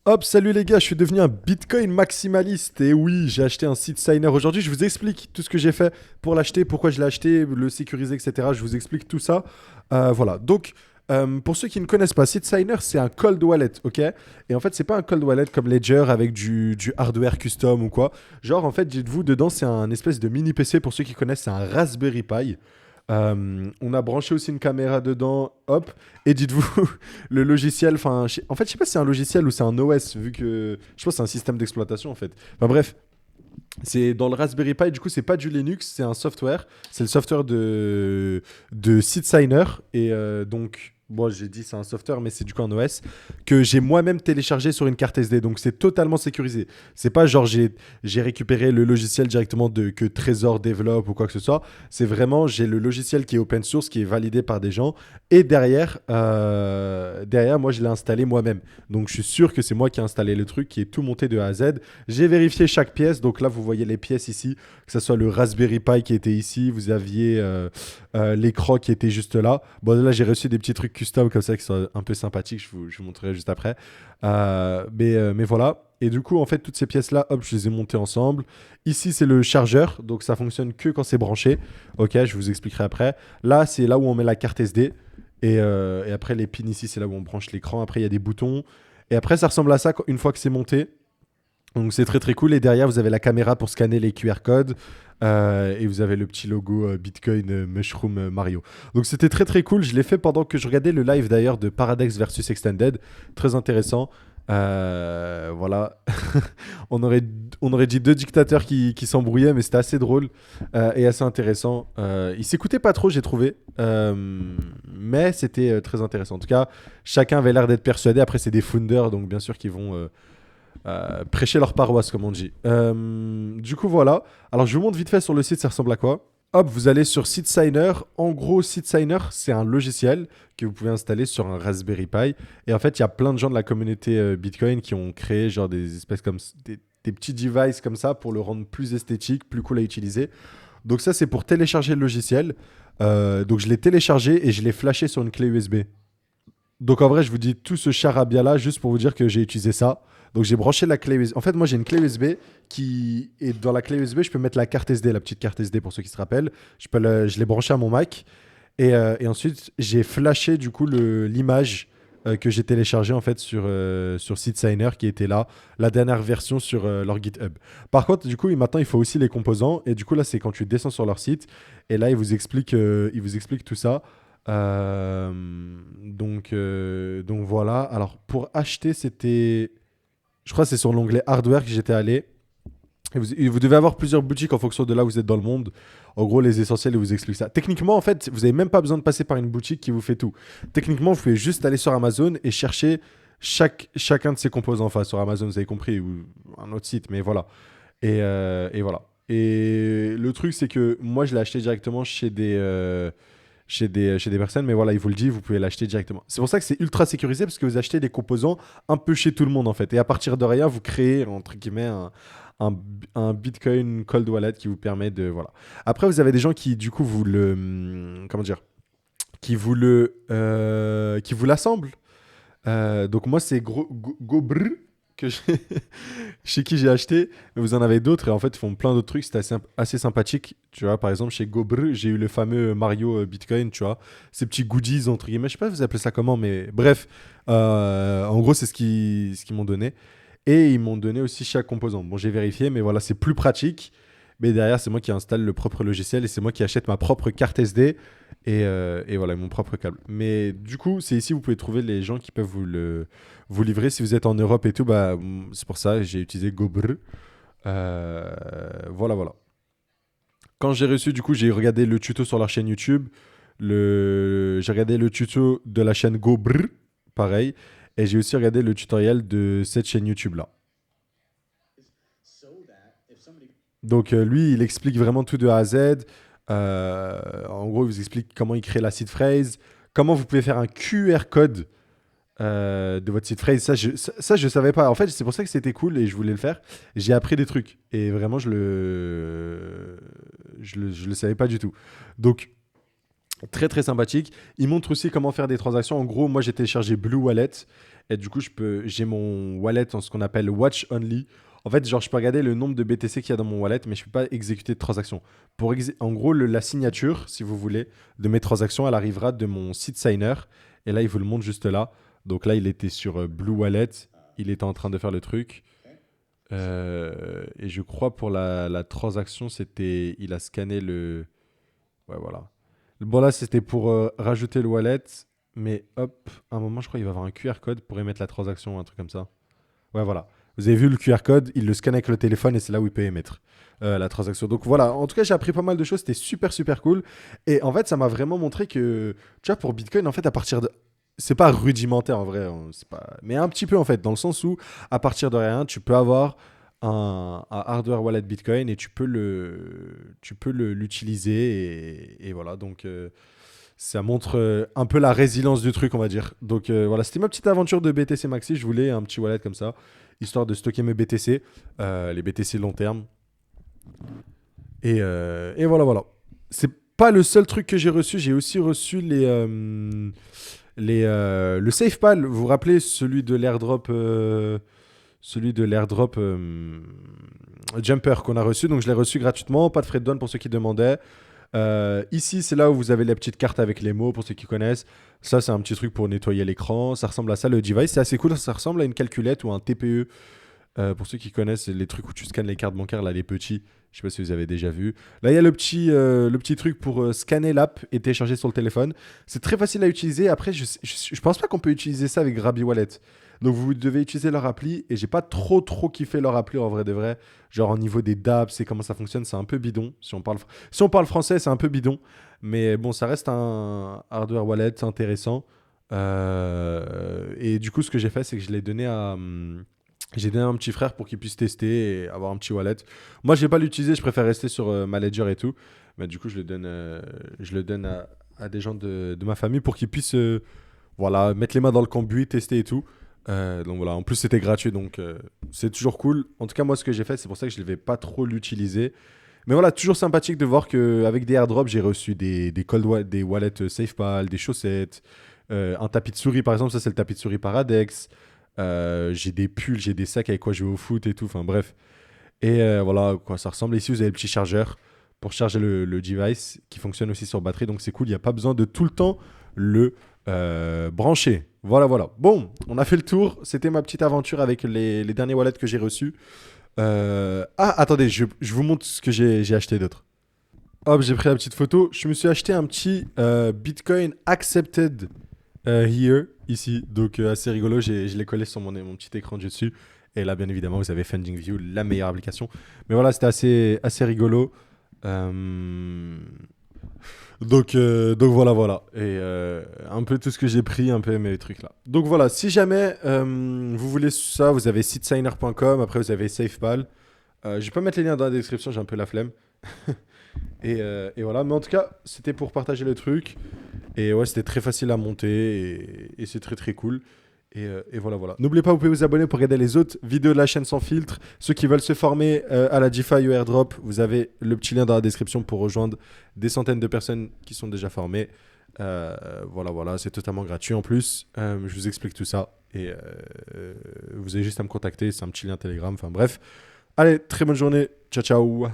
Hop, salut les gars, je suis devenu un Bitcoin maximaliste et oui, j'ai acheté un site signer aujourd'hui. Je vous explique tout ce que j'ai fait pour l'acheter, pourquoi je l'ai acheté, le sécuriser, etc. Je vous explique tout ça. Voilà. Donc, pour ceux qui ne connaissent pas, Seed Signer, c'est un cold wallet, ok. Et en fait, c'est pas un cold wallet comme Ledger avec du hardware custom ou quoi. Genre, en fait, dites-vous, dedans, c'est un espèce de mini PC. Pour ceux qui connaissent, c'est un Raspberry Pi. On a branché aussi une caméra dedans, hop. Et dites-vous, le logiciel, enfin, en fait, je sais pas si c'est un logiciel ou c'est un OS, vu que je pense que c'est un système d'exploitation en fait. Enfin bref, c'est dans le Raspberry Pi, du coup, c'est pas du Linux, c'est un software. C'est le software de SeedSigner. Et donc, bon, j'ai dit c'est un software, mais c'est du coup un OS que j'ai moi-même téléchargé sur une carte SD. Donc, c'est totalement sécurisé. C'est pas genre j'ai récupéré le logiciel directement que Trésor développe ou quoi que ce soit. C'est vraiment, j'ai le logiciel qui est open source, qui est validé par des gens. Et derrière moi, je l'ai installé moi-même. Donc, je suis sûr que c'est moi qui ai installé le truc, qui est tout monté de A à Z. J'ai vérifié chaque pièce. Donc là, vous voyez les pièces ici, que ce soit le Raspberry Pi qui était ici, vous aviez l'écran qui était juste là. Bon, là, j'ai reçu des petits trucs custom comme ça qui sont un peu sympathiques. Je vous montrerai juste après. Mais voilà. Et du coup, en fait, toutes ces pièces-là, hop, je les ai montées ensemble. Ici, c'est le chargeur. Donc, ça fonctionne que quand c'est branché. Ok, je vous expliquerai après. Là, c'est là où on met la carte SD. Et après, les pins ici, c'est là où on branche l'écran. Après, il y a des boutons. Et après, ça ressemble à ça une fois que c'est monté. Donc c'est très très cool. Et derrière, vous avez la caméra pour scanner les QR codes. Et vous avez le petit logo Bitcoin Mushroom Mario. Donc c'était très très cool. Je l'ai fait pendant que je regardais le live d'ailleurs de Paradex versus Extended. Très intéressant. Voilà. on, aurait, on aurait dit deux dictateurs qui s'embrouillaient, mais c'était assez drôle et assez intéressant. Ils s'écoutaient pas trop, j'ai trouvé. Mais c'était très intéressant. En tout cas, chacun avait l'air d'être persuadé. Après, c'est des founders, donc bien sûr qu'ils vont prêcher leur paroisse, comme on dit. Du coup, voilà. Alors, je vous montre vite fait sur le site, ça ressemble à quoi. Hop, vous allez sur SeedSigner. En gros, SeedSigner, c'est un logiciel que vous pouvez installer sur un Raspberry Pi. Et en fait, il y a plein de gens de la communauté Bitcoin qui ont créé genre des espèces comme des petits devices comme ça pour le rendre plus esthétique, plus cool à utiliser. Donc ça, c'est pour télécharger le logiciel. Donc je l'ai téléchargé et je l'ai flashé sur une clé USB. Donc en vrai, je vous dis tout ce charabia là juste pour vous dire que j'ai utilisé ça. Donc j'ai branché la clé USB. En fait, moi j'ai une clé USB qui et dans la clé USB, je peux mettre la carte SD, la petite carte SD pour ceux qui se rappellent. Je l'ai branché à mon Mac et ensuite j'ai flashé du coup l'image que j'ai téléchargée en fait sur SeedSigner qui était là, la dernière version sur leur GitHub. Par contre, du coup, maintenant il faut aussi les composants et du coup là c'est quand tu descends sur leur site et là ils vous expliquent tout ça. Donc voilà. Alors pour acheter, je crois que c'est sur l'onglet hardware que j'étais allé. Et vous devez avoir plusieurs boutiques en fonction de là où vous êtes dans le monde. En gros, les essentiels, ils vous expliquent ça. Techniquement, en fait, vous n'avez même pas besoin de passer par une boutique qui vous fait tout. Techniquement, vous pouvez juste aller sur Amazon et chercher chacun de ces composants. Enfin, sur Amazon, vous avez compris, ou un autre site, mais voilà. Et voilà. Et le truc, c'est que moi, je l'ai acheté directement chez des personnes, mais voilà, il vous le dit, vous pouvez l'acheter directement. C'est pour ça que c'est ultra sécurisé parce que vous achetez des composants un peu chez tout le monde en fait. Et à partir de rien, vous créez entre guillemets un, un Bitcoin cold wallet qui vous permet de voilà. Après, vous avez des gens qui du coup vous le comment dire, qui vous l'assemblent. Donc moi c'est Gobr que chez qui j'ai acheté, mais vous en avez d'autres et en fait ils font plein d'autres trucs, c'était assez sympathique. Tu vois, par exemple chez Gobr, j'ai eu le fameux Mario Bitcoin, tu vois, ces petits goodies entre guillemets, je sais pas si vous appelez ça comment, mais bref, en gros c'est ce qu'ils m'ont donné. Et ils m'ont donné aussi chaque composant. Bon, j'ai vérifié, mais voilà, c'est plus pratique. Mais derrière, c'est moi qui installe le propre logiciel et c'est moi qui achète ma propre carte SD et voilà, mon propre câble. Mais du coup, c'est ici où vous pouvez trouver les gens qui peuvent vous livrer. Si vous êtes en Europe et tout, bah, c'est pour ça que j'ai utilisé Gobr. Voilà, voilà. Quand j'ai reçu, du coup, j'ai regardé le tuto sur leur chaîne YouTube. J'ai regardé le tuto de la chaîne Gobr, pareil. Et j'ai aussi regardé le tutoriel de cette chaîne YouTube-là. Donc lui, il explique vraiment tout de A à Z. En gros, il vous explique comment il crée la seed phrase, comment vous pouvez faire un QR code de votre seed phrase. Ça, je savais pas. En fait, c'est pour ça que c'était cool et je voulais le faire. J'ai appris des trucs et vraiment, je le savais pas du tout. Donc Très très sympathique. Il montre aussi comment faire des transactions. En gros, moi j'ai téléchargé Blue Wallet et du coup j'ai mon wallet en ce qu'on appelle Watch Only. En fait, genre je peux regarder le nombre de BTC qu'il y a dans mon wallet, mais je peux pas exécuter de transactions. En gros, la signature, si vous voulez, de mes transactions, elle arrivera de mon site signer. Et là, il vous le montre juste là. Donc là, il était sur Blue Wallet. Il était en train de faire le truc. Et je crois pour la transaction, c'était, il a scanné le. Ouais, voilà. Bon, là, c'était pour rajouter le wallet. Mais hop, à un moment, je crois qu'il va y avoir un QR code pour émettre la transaction, un truc comme ça. Ouais, voilà. Vous avez vu le QR code, il le scanne avec le téléphone et c'est là où il peut émettre la transaction. Donc voilà, en tout cas, j'ai appris pas mal de choses. C'était super, super cool. Et en fait, ça m'a vraiment montré que, tu vois, pour Bitcoin, en fait, à partir de. C'est pas rudimentaire en vrai, hein, c'est pas. Mais un petit peu en fait, dans le sens où, à partir de rien, tu peux avoir un hardware wallet Bitcoin et l'utiliser et voilà. Donc ça montre un peu la résilience du truc, on va dire. Donc voilà, c'était ma petite aventure de BTC Maxi. Je voulais un petit wallet comme ça, histoire de stocker mes BTC, les BTC long terme. Et voilà, voilà. C'est pas le seul truc que j'ai reçu. J'ai aussi reçu le SafePal. Vous vous rappelez celui de l'airdrop Jumper qu'on a reçu. Donc je l'ai reçu gratuitement, pas de frais de douane pour ceux qui demandaient. Ici, c'est là où vous avez la petite carte avec les mots pour ceux qui connaissent. Ça, c'est un petit truc pour nettoyer l'écran. Ça ressemble à ça, le device. C'est assez cool. Ça ressemble à une calculette ou un TPE. Pour ceux qui connaissent les trucs où tu scannes les cartes bancaires, là, les petits. Je sais pas si vous avez déjà vu. Là, il y a le petit truc pour scanner l'app et télécharger sur le téléphone. C'est très facile à utiliser. Après, je pense pas qu'on peut utiliser ça avec Grabby Wallet. Donc, vous devez utiliser leur appli. Et j'ai pas trop kiffé leur appli en vrai de vrai. Genre, au niveau des dApps et comment ça fonctionne, c'est un peu bidon. Si on parle français, c'est un peu bidon. Mais bon, ça reste un hardware wallet intéressant. Et du coup, ce que j'ai fait, c'est que je l'ai donné à. J'ai donné à un petit frère pour qu'il puisse tester et avoir un petit wallet. Moi, je ne vais pas l'utiliser, je préfère rester sur ma Ledger et tout. Mais du coup, je le donne à des gens de ma famille pour qu'ils puissent voilà, mettre les mains dans le cambouis, tester et tout. Donc voilà, en plus, c'était gratuit, donc c'est toujours cool. En tout cas, moi, ce que j'ai fait, c'est pour ça que je ne vais pas trop l'utiliser. Mais voilà, toujours sympathique de voir qu'avec des airdrops, j'ai reçu des wallets SafePal, des chaussettes, un tapis de souris, par exemple. Ça, c'est le tapis de souris Paradex. J'ai des pulls, j'ai des sacs avec quoi je vais au foot et tout. Enfin bref. Et voilà à quoi ça ressemble. Ici, vous avez le petit chargeur pour charger le device qui fonctionne aussi sur batterie. Donc c'est cool. Il n'y a pas besoin de tout le temps le brancher. Voilà, voilà. Bon, on a fait le tour. C'était ma petite aventure avec les derniers wallets que j'ai reçus. Ah, attendez, je vous montre ce que j'ai acheté d'autre. Hop, j'ai pris la petite photo. Je me suis acheté un petit Bitcoin Accepted here, ici. Donc, assez rigolo. Je l'ai collé sur mon petit écran de dessus. Et là, bien évidemment, vous avez Funding View, la meilleure application. Mais voilà, c'était assez rigolo. Euh, donc voilà, voilà. Et un peu tout ce que j'ai pris, un peu mes trucs là. Donc voilà, si jamais vous voulez ça, vous avez sitesigner.com. Après, vous avez SafePal. Je vais pas mettre les liens dans la description, j'ai un peu la flemme. Et voilà, mais en tout cas, c'était pour partager le truc. Et ouais, c'était très facile à monter et c'est très très cool. Et voilà, voilà. N'oubliez pas, vous pouvez vous abonner pour regarder les autres vidéos de la chaîne sans filtre. Ceux qui veulent se former à la DeFi ou AirDrop, vous avez le petit lien dans la description pour rejoindre des centaines de personnes qui sont déjà formées. Voilà, voilà, c'est totalement gratuit en plus. Je vous explique tout ça. Et vous avez juste à me contacter, c'est un petit lien Telegram. Enfin bref. Allez, très bonne journée. Ciao, ciao.